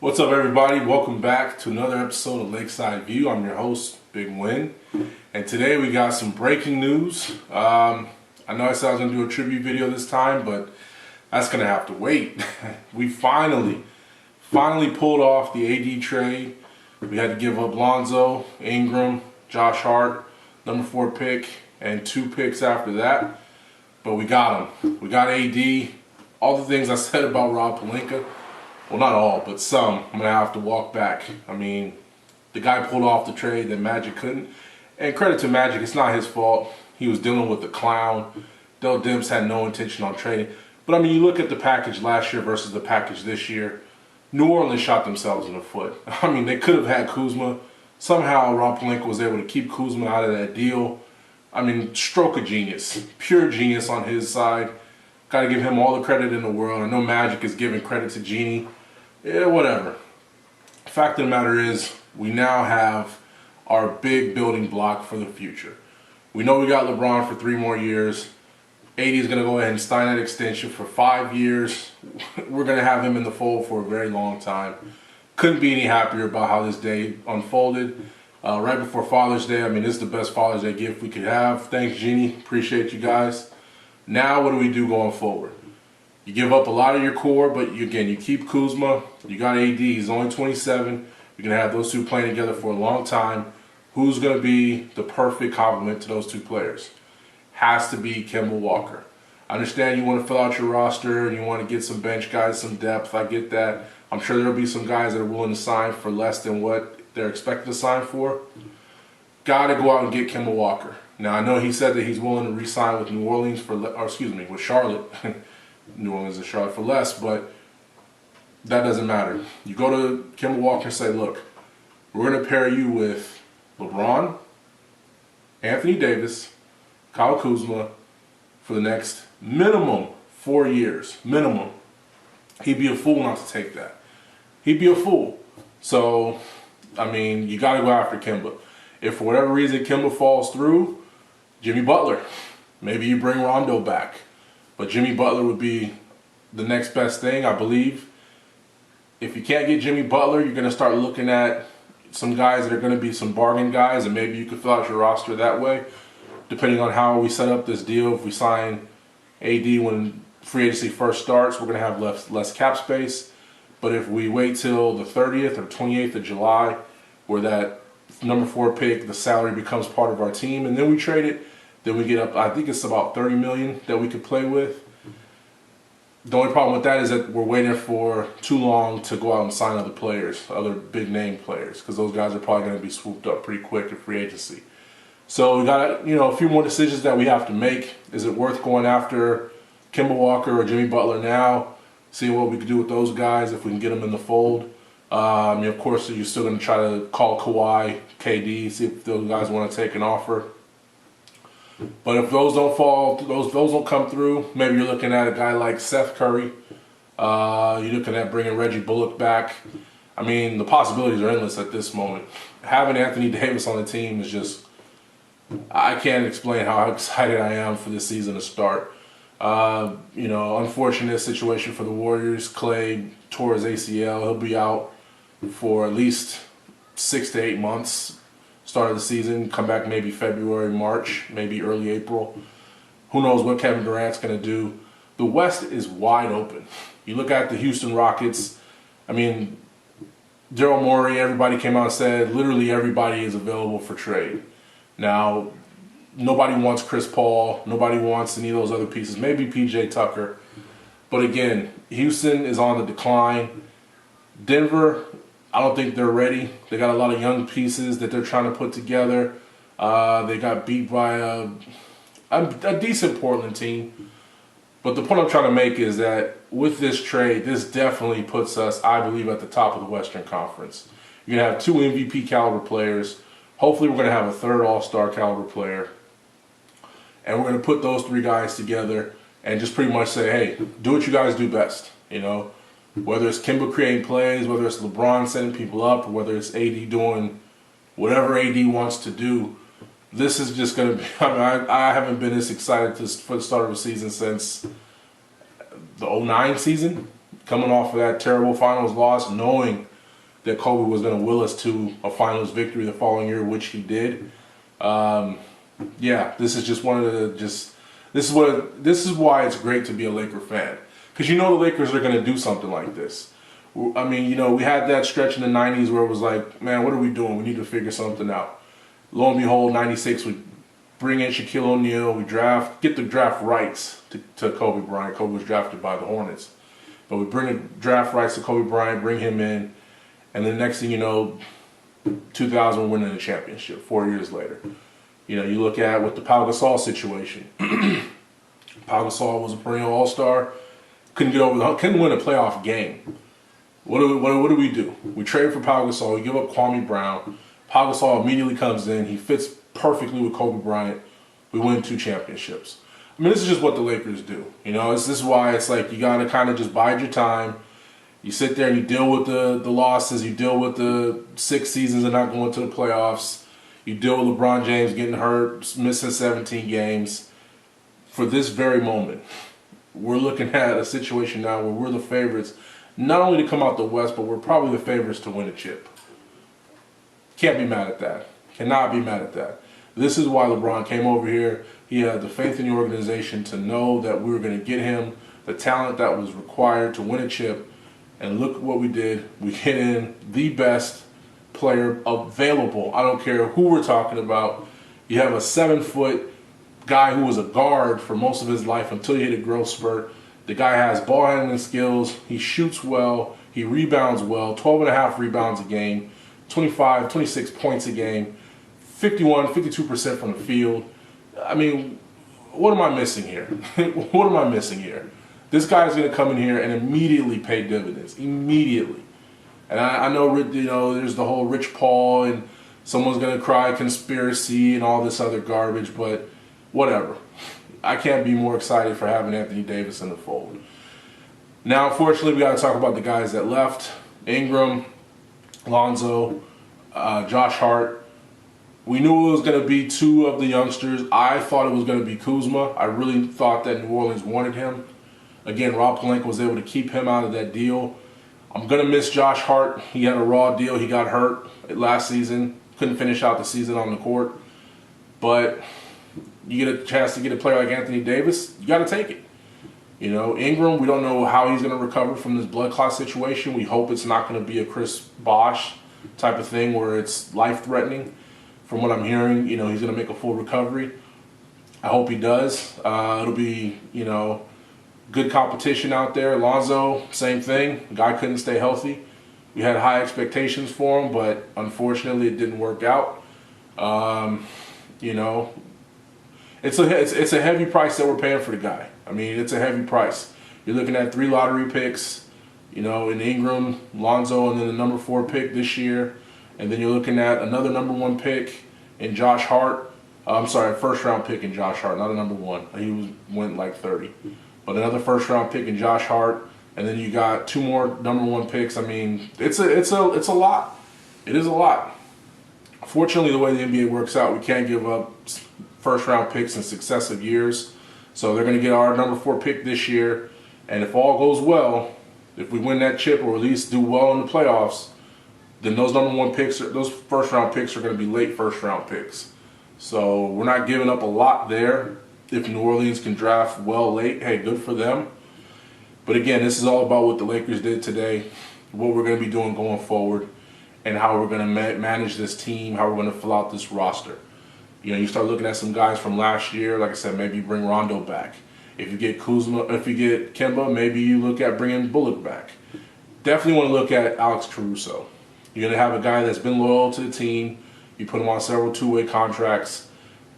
What's up, everybody? Welcome back to another episode of Lakeside View. I'm your host, Big Win, and today we got some breaking news. I know I said I was going to do a tribute video this time, but that's going to have to wait. We finally pulled off the AD trade. We had to give up Lonzo, Ingram, Josh Hart, number 4 pick, and 2 picks after that. But we got him. We got AD. All the things I said about Rob Pelinka, well, not all, but some, I'm going to have to walk back. I mean, the guy pulled off the trade that Magic couldn't. And credit to Magic, it's not his fault. He was dealing with the clown. Dell Demps had no intention on trading. But, I mean, you look at the package last year versus the package this year. New Orleans shot themselves in the foot. I mean, they could have had Kuzma. Somehow, Rob Pelinka was able to keep Kuzma out of that deal. I mean, stroke of genius. Pure genius on his side. Got to give him all the credit in the world. I know Magic is giving credit to Genie. Yeah, whatever. Fact of the matter is, we now have our big building block for the future. We know we got LeBron for 3 more years. AD is going to go ahead and sign that extension for 5 years. We're going to have him in the fold for a very long time. Couldn't be any happier about how this day unfolded. Right before Father's Day, I mean, this is the best Father's Day gift we could have. Thanks, Genie. Appreciate you guys. Now, what do we do going forward? You give up a lot of your core, but you keep Kuzma. You got AD. He's only 27. You're going to have those two playing together for a long time. Who's going to be the perfect complement to those 2 players? Has to be Kemba Walker. I understand you want to fill out your roster and you want to get some bench guys, some depth. I get that. I'm sure there'll be some guys that are willing to sign for less than what they're expected to sign for. Got to go out and get Kemba Walker. Now, I know he said that he's willing to re-sign with New Orleans with Charlotte. New Orleans and Charlotte for less, but that doesn't matter. You go to Kemba Walker and say, look, we're going to pair you with LeBron, Anthony Davis, Kyle Kuzma for the next minimum 4 years. Minimum. He'd be a fool not to take that. He'd be a fool. So, I mean, you got to go after Kemba. If for whatever reason Kemba falls through, Jimmy Butler. Maybe you bring Rondo back. But Jimmy Butler would be the next best thing, I believe. If you can't get Jimmy Butler, you're going to start looking at some guys that are going to be some bargain guys, and maybe you could fill out your roster that way, depending on how we set up this deal. If we sign AD when free agency first starts, we're going to have less cap space. But if we wait till the 30th or 28th of July, where that number 4 pick, the salary becomes part of our team, and then we trade it, then we get up, I think it's about $30 million that we could play with. The only problem with that is that we're waiting for too long to go out and sign other players, other big name players, because those guys are probably going to be swooped up pretty quick in free agency. So we got a few more decisions that we have to make. Is it worth going after Kemba Walker or Jimmy Butler now? See what we can do with those guys if we can get them in the fold. Of course, you're still going to try to call Kawhi, KD, see if those guys want to take an offer. But if those don't fall, those don't come through, maybe you're looking at a guy like Seth Curry. You're looking at bringing Reggie Bullock back. I mean, the possibilities are endless at this moment. Having Anthony Davis on the team is just, I can't explain how excited I am for this season to start. Unfortunate situation for the Warriors. Clay tore his ACL. He'll be out for at least 6 to 8 months. Start of the season, come back maybe February, March, maybe early April. Who knows what Kevin Durant's going to do. The West is wide open. You look at the Houston Rockets, I mean, Daryl Morey, everybody came out and said literally everybody is available for trade. Now, nobody wants Chris Paul. Nobody wants any of those other pieces. Maybe P.J. Tucker. But again, Houston is on the decline. Denver, I don't think they're ready. They got a lot of young pieces that they're trying to put together. They got beat by a decent Portland team. But the point I'm trying to make is that with this trade, this definitely puts us, I believe, at the top of the Western Conference. You're going to have 2 MVP caliber players. Hopefully we're going to have a 3rd All-Star caliber player. And we're going to put those 3 guys together and just pretty much say, hey, do what you guys do best, Whether it's Kemba creating plays, whether it's LeBron setting people up, or whether it's AD doing whatever AD wants to do, this is just going to be, I haven't been this excited for the start of the season since the 09 season. Coming off of that terrible finals loss, knowing that Kobe was going to will us to a finals victory the following year, which he did. Yeah, this is just one of the this is why it's great to be a Laker fan, because you know the Lakers are going to do something like this. I mean, you know, we had that stretch in the '90s where it was like, man, what are we doing? We need to figure something out. Lo and behold, '96 we bring in Shaquille O'Neal, we get the draft rights to Kobe Bryant. Kobe was drafted by the Hornets, but we bring the draft rights to Kobe Bryant, bring him in, and the next thing you know, 2000 we're winning the championship 4 years later. You know, you look at with the Pau Gasol situation. Pau Gasol was a perennial All-Star, couldn't win a playoff game. What do we do? We trade for Pau Gasol, we give up Kwame Brown. Pau Gasol immediately comes in, he fits perfectly with Kobe Bryant. We win 2 championships. I mean, this is just what the Lakers do. You know, this is why it's like you got to kind of just bide your time. You sit there and you deal with the losses. You deal with the 6 seasons of not going to the playoffs. You deal with LeBron James getting hurt, missing 17 games. For this very moment, we're looking at a situation now where we're the favorites, not only to come out the West, but we're probably the favorites to win a chip. Can't be mad at that. Cannot be mad at that. This is why LeBron came over here. He had the faith in the organization to know that we were going to get him the talent that was required to win a chip. And look at what we did. We get in the best player available. I don't care who we're talking about. You have a 7-foot guy who was a guard for most of his life until he hit a growth spurt. The guy has ball handling skills. He shoots well. He rebounds well. 12.5 rebounds a game. 25, 26 points a game. 52% from the field. I mean, what am I missing here? What am I missing here? This guy is going to come in here and immediately pay dividends. Immediately. And I know, you know, there's the whole Rich Paul and someone's going to cry conspiracy and all this other garbage, but whatever. I can't be more excited for having Anthony Davis in the fold. Now, unfortunately, we got to talk about the guys that left. Ingram, Lonzo, Josh Hart. We knew it was going to be 2 of the youngsters. I thought it was going to be Kuzma. I really thought that New Orleans wanted him. Again, Rob Pelinka was able to keep him out of that deal. I'm going to miss Josh Hart. He had a raw deal. He got hurt last season. Couldn't finish out the season on the court. But you get a chance to get a player like Anthony Davis, you got to take it. You know, Ingram, we don't know how he's going to recover from this blood clot situation. We hope it's not going to be a Chris Bosh type of thing where it's life-threatening. From what I'm hearing, you know, he's going to make a full recovery. I hope he does. It'll be, you know, good competition out there. Lonzo, same thing. The guy couldn't stay healthy. We had high expectations for him, but unfortunately it didn't work out. You know, it's a heavy price that we're paying for the guy. I mean, it's a heavy price. You're looking at 3 lottery picks, you know, in Ingram, Lonzo, and then the number 4 pick this year. And then you're looking at another number 1 pick in Josh Hart. I'm sorry, first round pick in Josh Hart, not a number 1. He went like 30. But another first round pick in Josh Hart, and then you got 2 more number 1 picks. I mean, it's a lot. It is a lot. Fortunately, the way the NBA works out, we can't give up first round picks in successive years. So they're going to get our number 4 pick this year, and if all goes well, if we win that chip or at least do well in the playoffs, then those number 1 picks, those first round picks are going to be late first round picks. So we're not giving up a lot there. If New Orleans can draft well late, hey, good for them. But again, this is all about what the Lakers did today, what we're going to be doing going forward, and how we're going to manage this team, how we're going to fill out this roster. You know, you start looking at some guys from last year. Like I said, maybe you bring Rondo back. If you get Kuzma, if you get Kemba, maybe you look at bringing Bullock back. Definitely want to look at Alex Caruso. You're going to have a guy that's been loyal to the team. You put him on several 2-way contracts.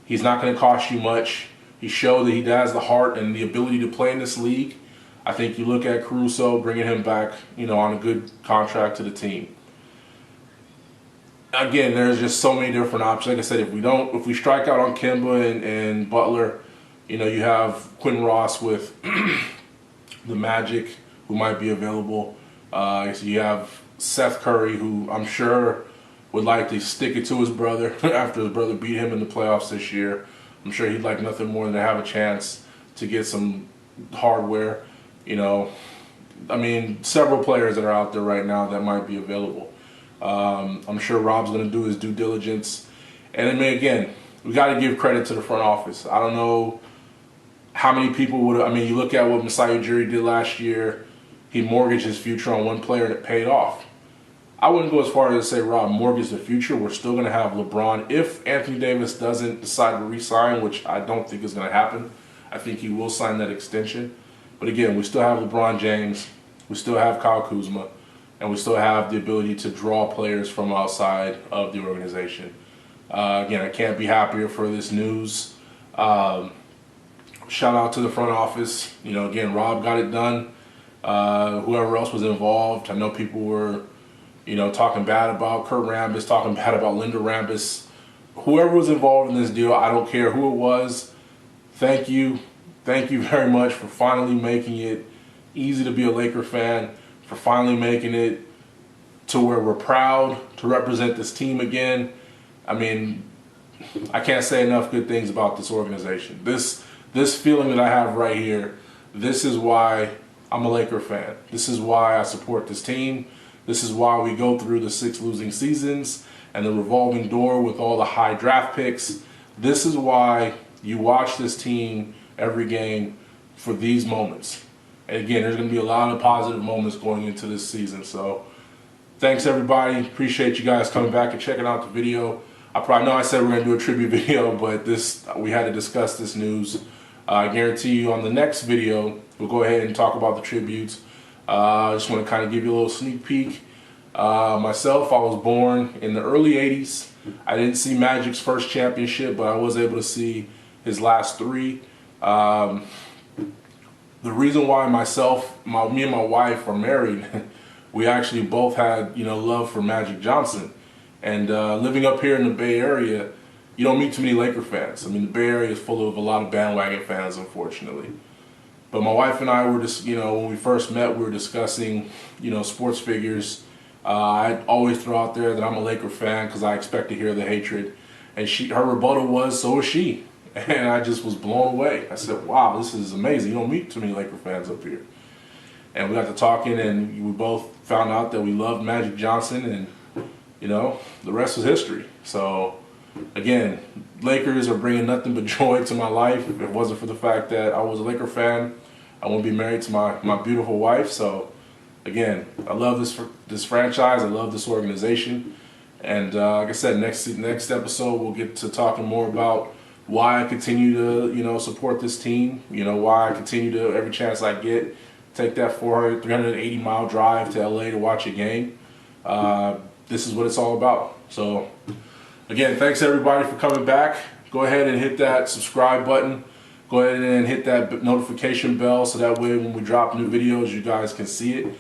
He's not going to cost you much. He showed that he has the heart and the ability to play in this league. I think you look at Caruso, bringing him back, you know, on a good contract to the team. Again, there's just so many different options. Like I said, if we strike out on Kemba and Butler, you know, you have Quentin Ross with the Magic, who might be available. So you have Seth Curry, who I'm sure would like to stick it to his brother after his brother beat him in the playoffs this year. I'm sure he'd like nothing more than to have a chance to get some hardware. You know, I mean, several players that are out there right now that might be available. I'm sure Rob's going to do his due diligence. And I mean, again, we got to give credit to the front office. I don't know how many people would. I mean, you look at what Masai Ujiri did last year. He mortgaged his future on one player and it paid off. I wouldn't go as far as to say Rob mortgaged the future. We're still going to have LeBron. If Anthony Davis doesn't decide to re-sign, which I don't think is going to happen, I think he will sign that extension. But again, we still have LeBron James. We still have Kyle Kuzma. And we still have the ability to draw players from outside of the organization. Again, I can't be happier for this news. Shout out to the front office. You know, again, Rob got it done. Whoever else was involved, I know people were, you know, talking bad about Kurt Rambis, talking bad about Linda Rambis. Whoever was involved in this deal, I don't care who it was. Thank you. Thank you very much for finally making it easy to be a Laker fan, for finally making it to where we're proud to represent this team again. I mean, I can't say enough good things about this organization. This feeling that I have right here, this is why I'm a Laker fan. This is why I support this team. This is why we go through the 6 losing seasons and the revolving door with all the high draft picks. This is why you watch this team every game for these moments. And again, there's going to be a lot of positive moments going into this season. So thanks, everybody. Appreciate you guys coming back and checking out the video. I know I said we're going to do a tribute video, but we had to discuss this news. I guarantee you on the next video, we'll go ahead and talk about the tributes. I just want to kind of give you a little sneak peek. Myself, I was born in the early 80s. I didn't see Magic's first championship, but I was able to see his last 3. The reason why me and my wife are married, we actually both had, you know, love for Magic Johnson. And living up here in the Bay Area, you don't meet too many Laker fans. I mean, the Bay Area is full of a lot of bandwagon fans, unfortunately. But my wife and I were just, you know, when we first met, we were discussing, you know, sports figures. I always throw out there that I'm a Laker fan because I expect to hear the hatred. And her rebuttal was, so is she. And I just was blown away. I said, wow, this is amazing. You don't meet too many Laker fans up here. And we got to talking, and we both found out that we loved Magic Johnson, and, you know, the rest was history. So, again, Lakers are bringing nothing but joy to my life. If it wasn't for the fact that I was a Laker fan, I wouldn't be married to my beautiful wife. So, again, I love this franchise. I love this organization. And like I said, next episode we'll get to talking more about why I continue to, you know, support this team. You know, why I continue to, every chance I get, take that 380-mile drive to LA to watch a game. This is what it's all about. So, again, thanks everybody for coming back. Go ahead and hit that subscribe button. Go ahead and hit that notification bell so that way when we drop new videos, you guys can see it.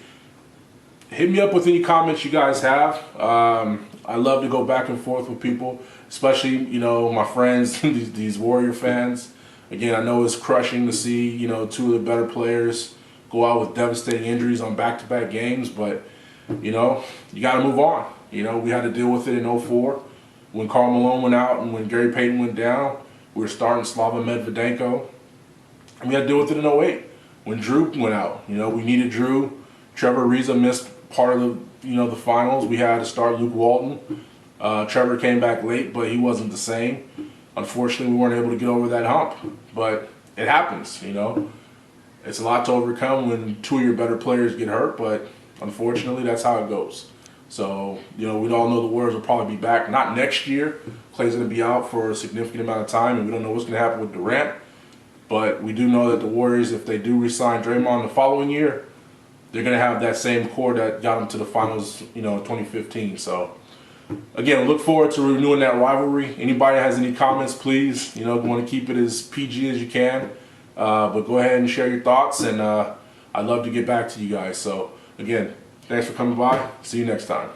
Hit me up with any comments you guys have. I love to go back and forth with people, especially, you know, my friends, these Warrior fans. Again, I know it's crushing to see, you know, 2 of the better players go out with devastating injuries on back-to-back games, but, you know, you got to move on. You know, we had to deal with it in 2004 when Karl Malone went out and when Gary Payton went down. We were starting Slava Medvedenko. And we had to deal with it in 2008 when Drew went out. You know, we needed Drew. Trevor Ariza missed part of the, you know, the finals. We had to start Luke Walton. Trevor came back late, but he wasn't the same. Unfortunately, we weren't able to get over that hump. But it happens, you know. It's a lot to overcome when 2 of your better players get hurt, but unfortunately, that's how it goes. So, you know, we all know the Warriors will probably be back. Not next year. Clay's going to be out for a significant amount of time, and we don't know what's going to happen with Durant. But we do know that the Warriors, if they do re-sign Draymond the following year, they're going to have that same core that got them to the finals, you know, in 2015. So, again, look forward to renewing that rivalry. Anybody has any comments, please, you know, want to keep it as PG as you can. But go ahead and share your thoughts, and I'd love to get back to you guys. So, again, thanks for coming by. See you next time.